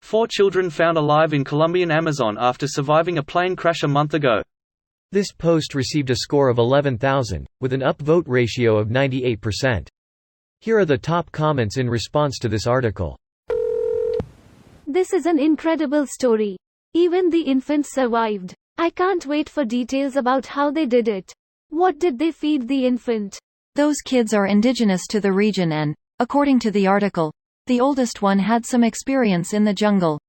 4 children found alive in Colombian Amazon after surviving a plane crash a month ago. This post received a score of 11,000, with an upvote ratio of 98%. Here are the top comments in response to this article. This is an incredible story. Even the infants survived. I can't wait for details about how they did it. What did they feed the infant? Those kids are indigenous to the region and, according to the article, the oldest one had some experience in the jungle.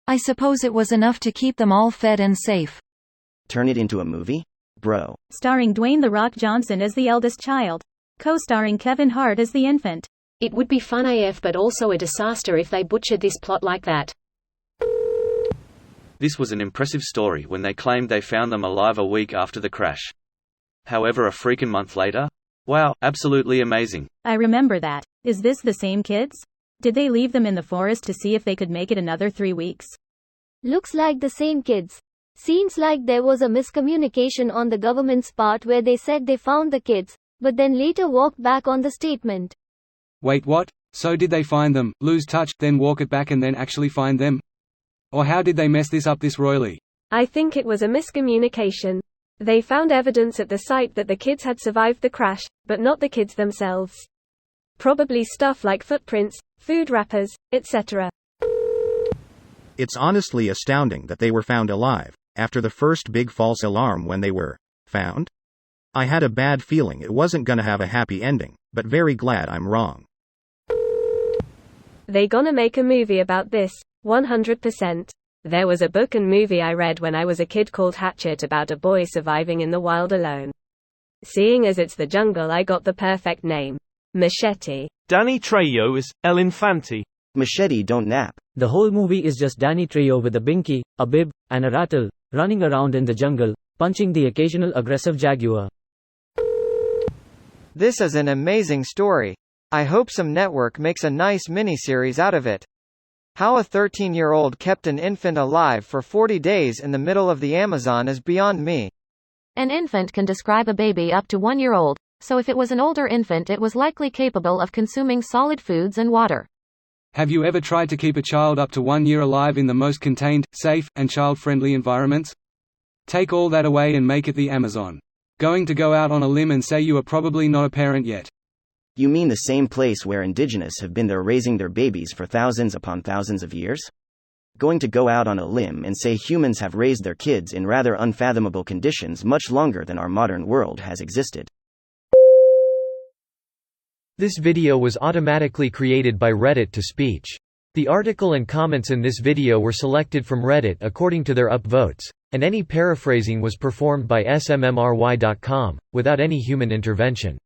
I suppose it was enough to keep them all fed and safe. Turn it into a movie? Bro. Starring Dwayne "The Rock" Johnson as the eldest child. Co-starring Kevin Hart as the infant. It would be fun AF but also a disaster if they butchered this plot like that. This was an impressive story when they claimed they found them alive a week after the crash. However, a freaking month later? Wow, absolutely amazing. I remember that. Is this the same kids? Did they leave them in the forest to see if they could make it another 3 weeks? Looks like the same kids. Seems like there was a miscommunication on the government's part where they said they found the kids, but then later walked back on the statement. Wait, what? So did they find them, lose touch, then walk it back and then actually find them? Or how did they mess this up this royally? I think it was a miscommunication. They found evidence at the site that the kids had survived the crash, but not the kids themselves. Probably stuff like footprints, food wrappers, etc. It's honestly astounding that they were found alive, after the first big false alarm when they were found. I had a bad feeling it wasn't gonna have a happy ending, but very glad I'm wrong. They gonna make a movie about this, 100%. There was a book and movie I read when I was a kid called Hatchet about a boy surviving in the wild alone. Seeing as it's the jungle, I got the perfect name. Machete. Danny Trejo as El Infante. Machete don't nap. The whole movie is just Danny Trejo with a binky, a bib, and a rattle, running around in the jungle, punching the occasional aggressive jaguar. This is an amazing story. I hope some network makes a nice miniseries out of it. How a 13-year-old kept an infant alive for 40 days in the middle of the Amazon is beyond me. An infant can describe a baby up to 1 year old, so if it was an older infant it was likely capable of consuming solid foods and water. Have you ever tried to keep a child up to 1 year alive in the most contained, safe, and child-friendly environments? Take all that away and make it the Amazon. Going to go out on a limb and say you are probably not a parent yet. You mean the same place where indigenous have been there raising their babies for thousands upon thousands of years? Going to go out on a limb and say humans have raised their kids in rather unfathomable conditions much longer than our modern world has existed. This video was automatically created by Reddit to speech. The article and comments in this video were selected from Reddit according to their upvotes, and any paraphrasing was performed by smmry.com, without any human intervention.